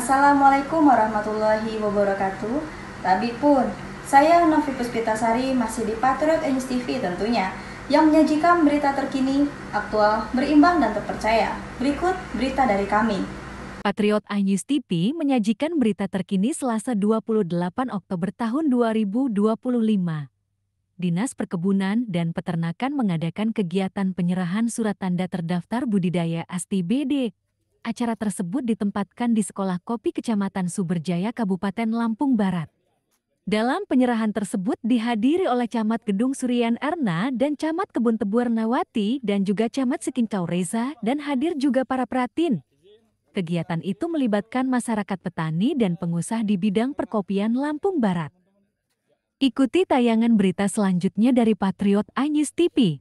Assalamualaikum warahmatullahi wabarakatuh. Tadi pun, saya Novi Puspitasari masih di Patriot News TV tentunya, yang menyajikan berita terkini, aktual, berimbang dan terpercaya. Berikut berita dari kami. Patriot News TV menyajikan berita terkini Selasa 28 Oktober tahun 2025. Dinas Perkebunan dan Peternakan mengadakan kegiatan penyerahan surat tanda terdaftar budidaya ASTI BD. Acara tersebut ditempatkan di Sekolah Kopi Kecamatan Sumberjaya, Kabupaten Lampung Barat. Dalam penyerahan tersebut dihadiri oleh Camat Gedung Surian Erna dan Camat Kebun Tebu Ernawati dan juga Camat Sikincau Reza, dan hadir juga para pratin. Kegiatan itu melibatkan masyarakat petani dan pengusaha di bidang perkopian Lampung Barat. Ikuti tayangan berita selanjutnya dari Patriot News TV.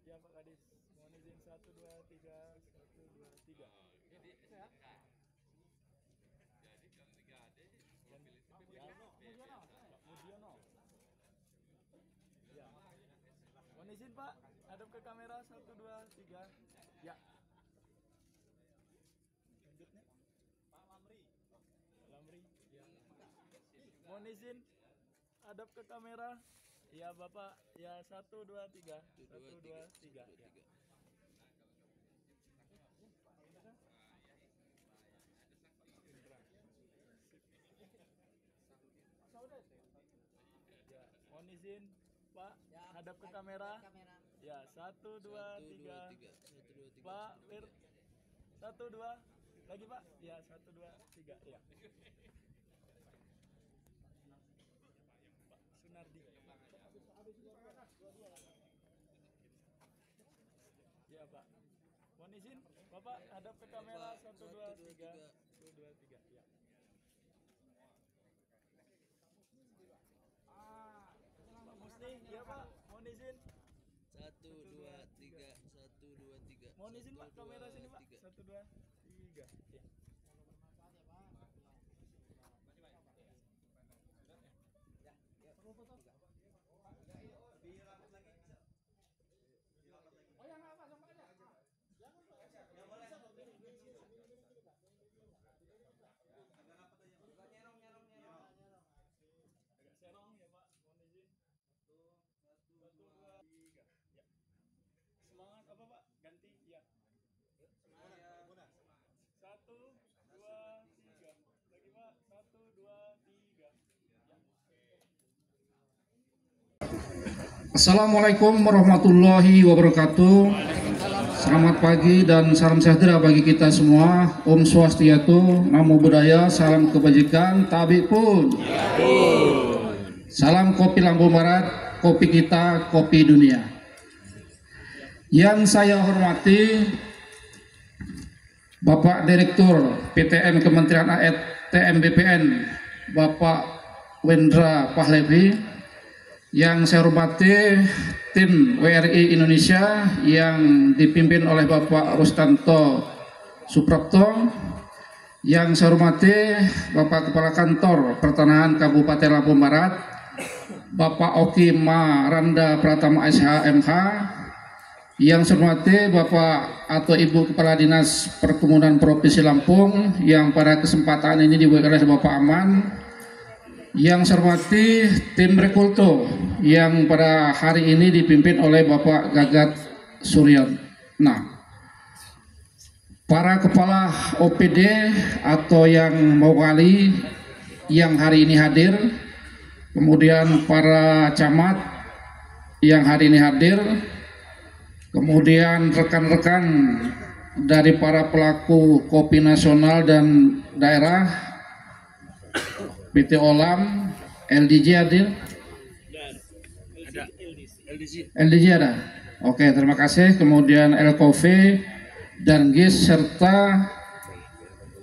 Ya Pak Kadis, mohon izin 1, 2, 3, 1, 2, 3. Mudiono. Ya. Mohon izin Pak, hadap ke kamera 1, 2, 3. Ya. Selanjutnya Pak Lamri. Ya. Mohon izin hadap ke kamera. Ya Bapak, ya 1, 2, 3. 1, 2, 3. Ya. Ya, mohon izin Pak, hadap ke kamera. Ya, 1, 2, 3. Pak, 1, 2. Lagi Pak. Ya, 1, 2, 3. Ya. Pak Sunardi. Ya Pak. Mohon izin Bapak hadap ke kamera 1, 2, 3. 1, 2, 3. Ya. Pak Musni, ya Pak. Mohon izin. 1, 2, 3. 1, 2, 3. Mohon izin Pak, kamera sini Pak. 1, 2, 3. Ya. Semangat apa Pak? Ganti ya. Semangat. 1, 2, 3. Lagi Pak. 1, 2, 3. Ya. Assalamualaikum warahmatullahi wabarakatuh. Selamat pagi dan salam sejahtera bagi kita semua. Om Swastiastu, Namo Buddhaya, salam kebajikan, tabi pun. Salam kopi Lampung Barat, kopi kita, kopi dunia. Yang saya hormati Bapak Direktur PTM Kementerian ATM BPN, Bapak Wendra Pahlevi. Yang saya hormati tim WRI Indonesia yang dipimpin oleh Bapak Rustanto Suprapto. Yang saya hormati Bapak Kepala Kantor Pertanahan Kabupaten Lampung Barat, Bapak Oki Maranda Pratama SHMH. Yang saya hormati Bapak atau Ibu Kepala Dinas Perkebunan Provinsi Lampung yang pada kesempatan ini diwakili oleh Bapak Aman. Yang saya hormati tim Rekulto yang pada hari ini dipimpin oleh Bapak Gagat Suryan. Nah, para kepala OPD atau yang mewakili yang hari ini hadir, kemudian para camat yang hari ini hadir, kemudian rekan-rekan dari para pelaku kopi nasional dan daerah, PT Olam, LDJ hadir? LDJ ada? Oke, terima kasih. Kemudian LKV dan GIS serta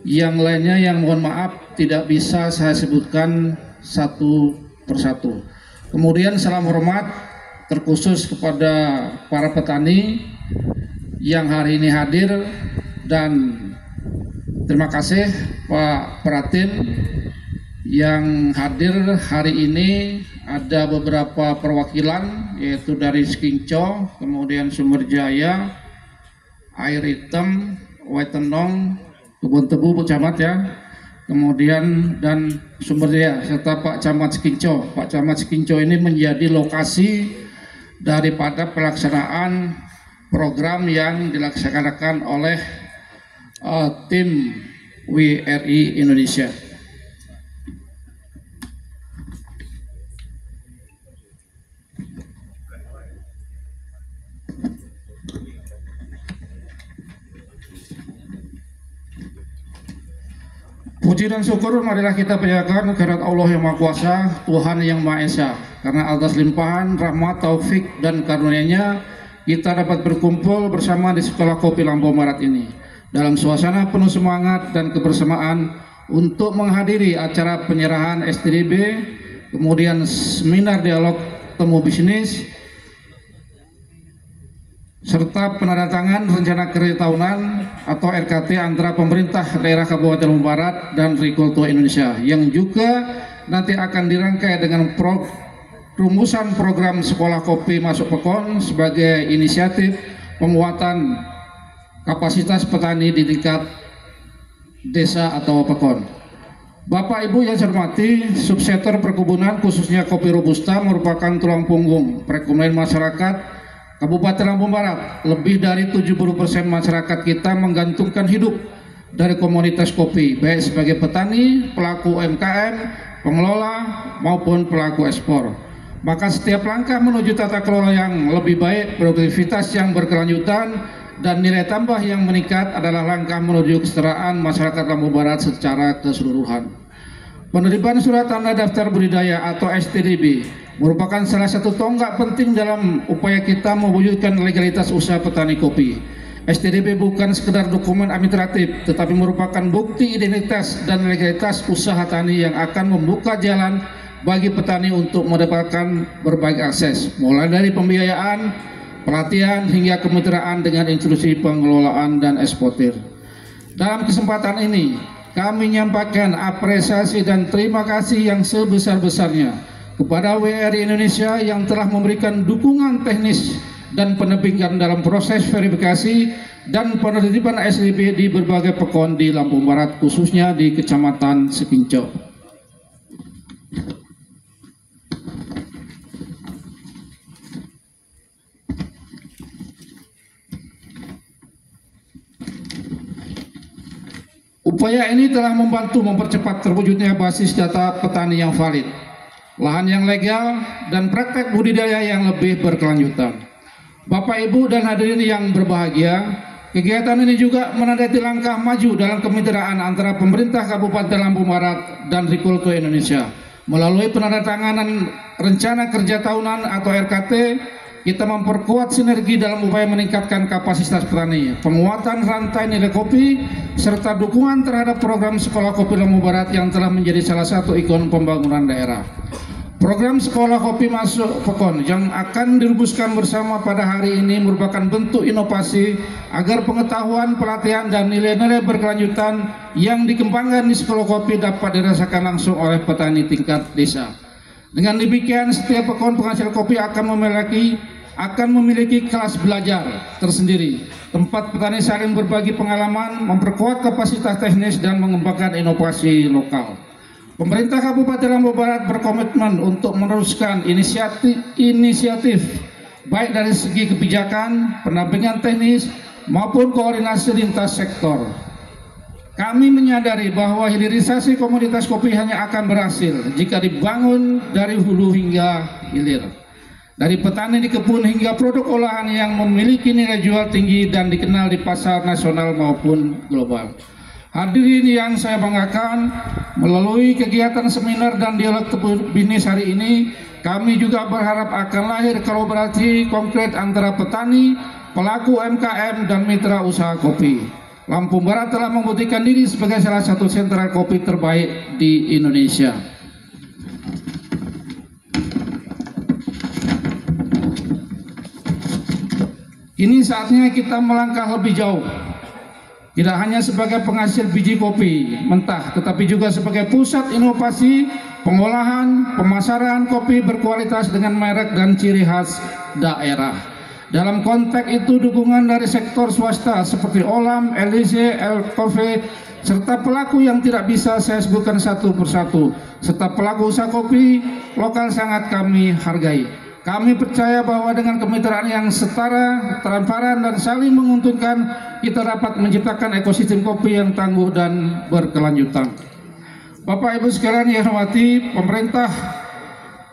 yang lainnya yang mohon maaf tidak bisa saya sebutkan satu persatu. Kemudian salam hormat terkhusus kepada para petani yang hari ini hadir, dan terima kasih Pak Pratin yang hadir hari ini. Ada beberapa perwakilan yaitu dari Skinco, kemudian Sumber Jaya, Air Hitam, Wetenong, Kebun Tebu, Bu Camat ya, kemudian dan Sumber Jaya serta Pak Camat Skinco. Pak Camat Skinco ini menjadi lokasi daripada pelaksanaan program yang dilaksanakan oleh tim WRI Indonesia. Puji dan syukur marilah kita panjatkan kehadirat Allah yang Maha Kuasa, Tuhan yang Maha Esa. Karena atas limpahan, rahmat, taufik, dan karunia-Nya kita dapat berkumpul bersama di Sekolah Kopi Lampung Barat ini dalam suasana penuh semangat dan kebersamaan untuk menghadiri acara penyerahan STDB, kemudian seminar dialog temu bisnis, serta penandatangan rencana kerja tahunan atau RKT antara pemerintah daerah Kabupaten Lampung Barat dan Agrikultur Indonesia, yang juga nanti akan dirangkai dengan rumusan program Sekolah Kopi Masuk Pekon sebagai inisiatif penguatan kapasitas petani di tingkat desa atau pekon. Bapak Ibu yang saya hormati, subsektor perkebunan khususnya kopi robusta merupakan tulang punggung perekonomian masyarakat Kabupaten Lampung Barat. Lebih dari 70% masyarakat kita menggantungkan hidup dari komoditas kopi, baik sebagai petani, pelaku UMKM, pengelola, maupun pelaku ekspor. Maka setiap langkah menuju tata kelola yang lebih baik, produktivitas yang berkelanjutan, dan nilai tambah yang meningkat adalah langkah menuju kesejahteraan masyarakat Lampung Barat secara keseluruhan. Penerbitan surat tanda daftar budidaya atau STDB merupakan salah satu tonggak penting dalam upaya kita mewujudkan legalitas usaha petani kopi. STDB bukan sekedar dokumen administratif, tetapi merupakan bukti identitas dan legalitas usaha tani yang akan membuka jalan bagi petani untuk mendapatkan berbagai akses, mulai dari pembiayaan, pelatihan, hingga kemitraan dengan institusi pengelolaan dan eksportir. Dalam kesempatan ini, kami menyampaikan apresiasi dan terima kasih yang sebesar-besarnya kepada WRI Indonesia yang telah memberikan dukungan teknis dan pendampingan dalam proses verifikasi dan penerbitan STDB di berbagai pekon di Lampung Barat, khususnya di Kecamatan Skinco. Upaya ini telah membantu mempercepat terwujudnya basis data petani yang valid, lahan yang legal, dan praktek budidaya yang lebih berkelanjutan. Bapak, Ibu, dan hadirin yang berbahagia, kegiatan ini juga menandai langkah maju dalam kemitraan antara pemerintah Kabupaten Lampung Barat dan Agrikultur Indonesia. Melalui penandatanganan rencana kerja tahunan atau RKT, kita memperkuat sinergi dalam upaya meningkatkan kapasitas petani, penguatan rantai nilai kopi, serta dukungan terhadap program Sekolah Kopi Lampung Barat yang telah menjadi salah satu ikon pembangunan daerah. Program Sekolah Kopi Masuk Pekon yang akan dirumuskan bersama pada hari ini merupakan bentuk inovasi agar pengetahuan, pelatihan, dan nilai-nilai berkelanjutan yang dikembangkan di Sekolah Kopi dapat dirasakan langsung oleh petani tingkat desa. Dengan demikian, setiap pekon penghasil kopi akan memiliki kelas belajar tersendiri, tempat petani saling berbagi pengalaman, memperkuat kapasitas teknis, dan mengembangkan inovasi lokal. Pemerintah Kabupaten Lampung Barat berkomitmen untuk meneruskan inisiatif baik dari segi kebijakan, pendampingan teknis, maupun koordinasi lintas sektor. Kami menyadari bahwa hilirisasi komoditas kopi hanya akan berhasil jika dibangun dari hulu hingga hilir, dari petani di kebun hingga produk olahan yang memiliki nilai jual tinggi dan dikenal di pasar nasional maupun global. Hadirin yang saya banggakan, melalui kegiatan seminar dan dialog bisnis hari ini, kami juga berharap akan lahir kolaborasi konkret antara petani, pelaku UMKM, dan mitra usaha kopi. Lampung Barat telah membuktikan diri sebagai salah satu sentral kopi terbaik di Indonesia. Kini saatnya kita melangkah lebih jauh. Tidak hanya sebagai penghasil biji kopi mentah, tetapi juga sebagai pusat inovasi, pengolahan, pemasaran kopi berkualitas dengan merek dan ciri khas daerah. Dalam konteks itu, dukungan dari sektor swasta seperti Olam, LIC, Elcofe, serta pelaku yang tidak bisa saya sebutkan satu persatu, serta pelaku usaha kopi lokal sangat kami hargai. Kami percaya bahwa dengan kemitraan yang setara, transparan, dan saling menguntungkan, kita dapat menciptakan ekosistem kopi yang tangguh dan berkelanjutan. Bapak Ibu sekalian yang hormati, pemerintah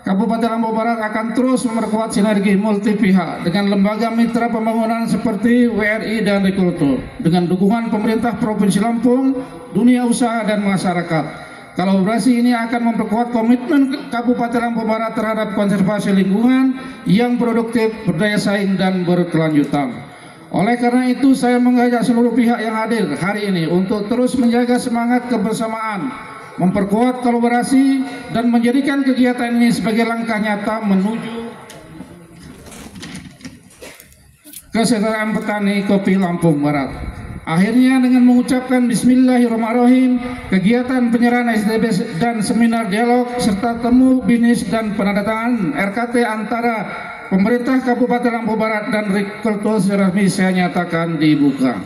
Kabupaten Lampung Barat akan terus memperkuat sinergi multi pihak dengan lembaga mitra pembangunan seperti WRI dan Rekruto, dengan dukungan pemerintah Provinsi Lampung, dunia usaha, dan masyarakat. Kolaborasi ini akan memperkuat komitmen Kabupaten Lampung Barat terhadap konservasi lingkungan yang produktif, berdaya saing, dan berkelanjutan. Oleh karena itu, saya mengajak seluruh pihak yang hadir hari ini untuk terus menjaga semangat kebersamaan, memperkuat kolaborasi, dan menjadikan kegiatan ini sebagai langkah nyata menuju kesejahteraan petani kopi Lampung Barat. Akhirnya, dengan mengucapkan Bismillahirrahmanirrahim, kegiatan penyerahan SDB dan seminar dialog serta temu bisnis dan penandatangan RKT antara pemerintah Kabupaten Lampung Barat dan Rekruto resmi saya nyatakan dibuka.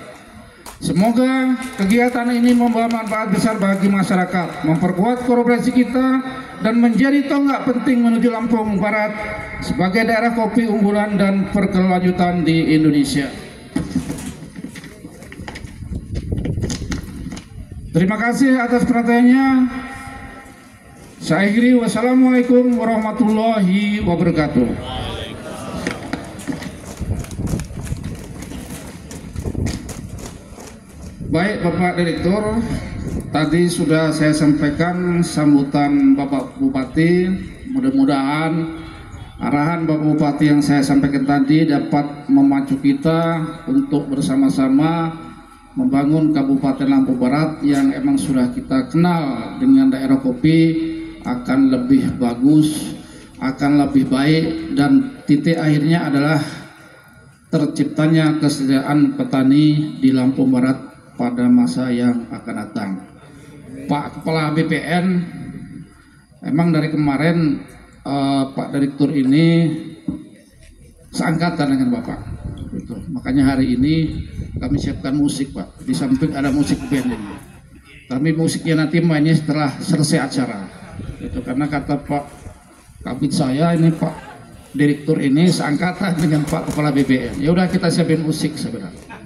Semoga kegiatan ini membawa manfaat besar bagi masyarakat, memperkuat kolaborasi kita, dan menjadi tonggak penting menuju Lampung Barat sebagai daerah kopi unggulan dan berkelanjutan di Indonesia. Terima kasih atas perhatiannya. Saya akhiri, wassalamualaikum warahmatullahi wabarakatuh. Baik Bapak Direktur, tadi sudah saya sampaikan sambutan Bapak Bupati. Mudah-mudahan arahan Bapak Bupati yang saya sampaikan tadi dapat memacu kita untuk bersama-sama membangun Kabupaten Lampung Barat yang emang sudah kita kenal dengan daerah kopi akan lebih bagus, akan lebih baik, dan titik akhirnya adalah terciptanya kesejahteraan petani di Lampung Barat pada masa yang akan datang. Pak Kepala BPN, emang dari kemarin Pak Direktur ini seangkatan dengan Bapak. Gitu. Makanya hari ini kami siapkan musik, Pak. Di samping ada musik band ini. Kami musiknya nanti mainnya setelah selesai acara. Gitu. Karena kata Pak Kabid saya ini Pak Direktur ini seangkatan dengan Pak Kepala BPN. Ya udah kita siapin musik sebenarnya.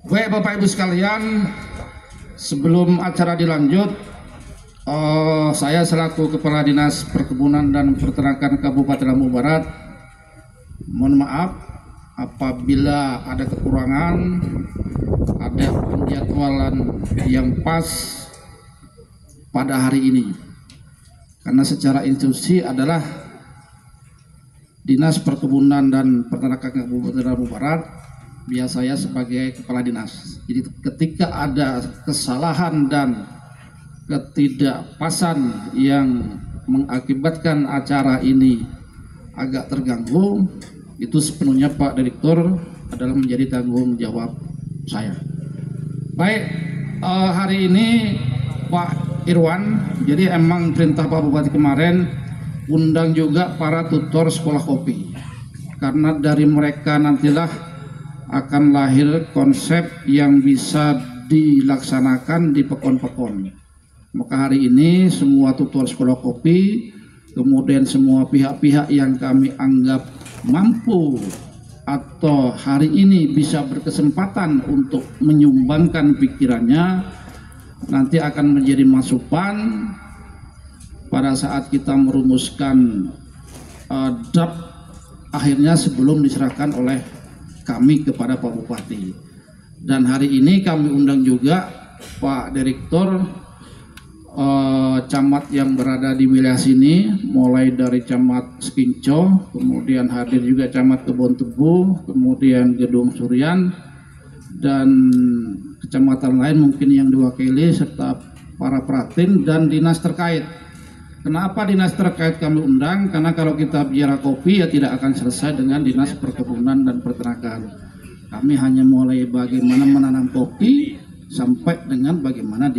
Baik Bapak Ibu sekalian, sebelum acara dilanjut, saya selaku Kepala Dinas Perkebunan dan Peternakan Kabupaten Lampung Barat, mohon maaf apabila ada kekurangan, ada penjadwalan yang pas pada hari ini. Karena secara institusi adalah Dinas Perkebunan dan Peternakan Kabupaten Lampung Barat, biasa saya sebagai Kepala Dinas. Jadi ketika ada kesalahan dan ketidakpasan yang mengakibatkan acara ini agak terganggu, itu sepenuhnya Pak Direktur adalah menjadi tanggung jawab saya. Baik, hari ini Pak Irwan, jadi emang perintah Pak Bupati kemarin undang juga para tutor sekolah kopi, karena dari mereka nantilah akan lahir konsep yang bisa dilaksanakan di pekon-pekon. Maka hari ini semua tutor sekolah kopi, kemudian semua pihak-pihak yang kami anggap mampu atau hari ini bisa berkesempatan untuk menyumbangkan pikirannya, nanti akan menjadi masukan pada saat kita merumuskan draft akhirnya sebelum diserahkan oleh kami kepada Pak Bupati. Dan hari ini kami undang juga Pak Direktur, camat yang berada di wilayah sini, mulai dari camat Skinco, kemudian hadir juga camat Kebon Tebu, kemudian Gedung Suryan, dan kecamatan lain mungkin yang diwakili, serta para pratin dan dinas terkait. Kenapa dinas terkait kami undang? Karena kalau kita bicara kopi ya tidak akan selesai dengan dinas perkebunan dan peternakan. Kami hanya mulai bagaimana menanam kopi sampai dengan bagaimana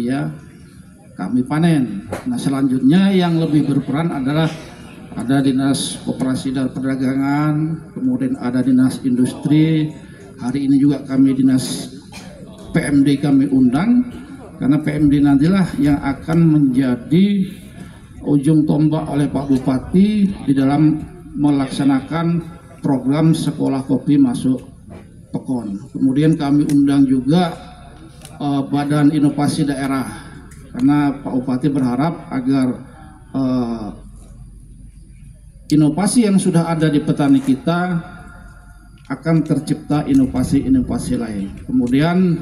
kami panen. Nah, selanjutnya yang lebih berperan adalah ada dinas koperasi dan perdagangan, kemudian ada dinas industri. Hari ini juga kami dinas PMD kami undang, karena PMD nantilah yang akan menjadi ujung tombak oleh Pak Bupati di dalam melaksanakan program sekolah kopi masuk Pekon. Kemudian kami undang juga Badan Inovasi Daerah, karena Pak Bupati berharap agar inovasi yang sudah ada di petani kita akan tercipta inovasi-inovasi lain. Kemudian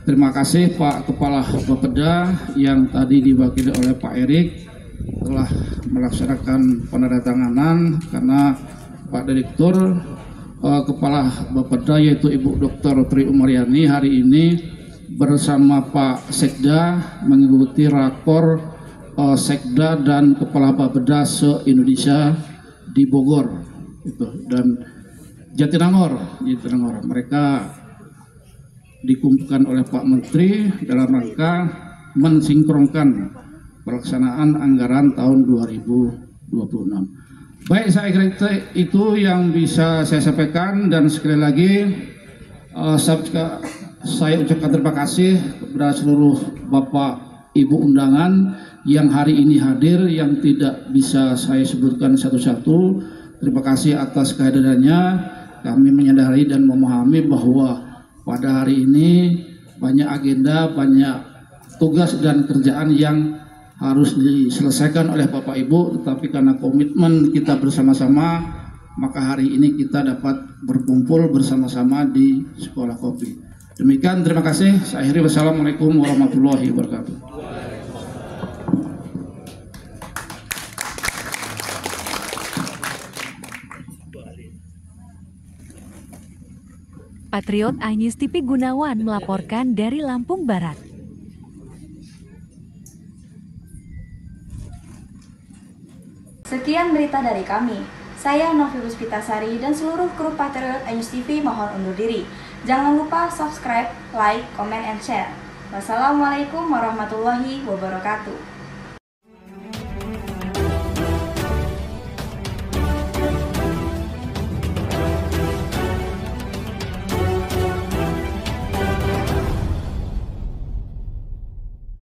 terima kasih Pak Kepala Bapeda yang tadi diwakili oleh Pak Erik telah melaksanakan penandatanganan, karena Pak Direktur Kepala Bapeda yaitu Ibu Dr. Tri Umaryani hari ini bersama Pak Sekda mengikuti rakor Sekda dan Kepala Bapeda se-Indonesia di Bogor dan Jatinangor. Mereka dikumpulkan oleh Pak Menteri dalam rangka mensinkronkan pelaksanaan anggaran tahun 2026. Baik, saya kira itu yang bisa saya sampaikan, dan sekali lagi saya ucapkan terima kasih kepada seluruh Bapak Ibu undangan yang hari ini hadir, yang tidak bisa saya sebutkan satu-satu. Terima kasih atas kehadirannya. Kami menyadari dan memahami bahwa pada hari ini banyak agenda, banyak tugas dan kerjaan yang harus diselesaikan oleh Bapak Ibu, tetapi karena komitmen kita bersama-sama, maka hari ini kita dapat berkumpul bersama-sama di Sekolah Kopi. Demikian, terima kasih. Saya akhiri. Wassalamualaikum warahmatullahi wabarakatuh. Patriot iNews TV Gunawan melaporkan dari Lampung Barat. Sekian berita dari kami. Saya Novi Puspitasari dan seluruh kru Patriot iNews TV mohon undur diri. Jangan lupa subscribe, like, comment, and share. Wassalamualaikum warahmatullahi wabarakatuh.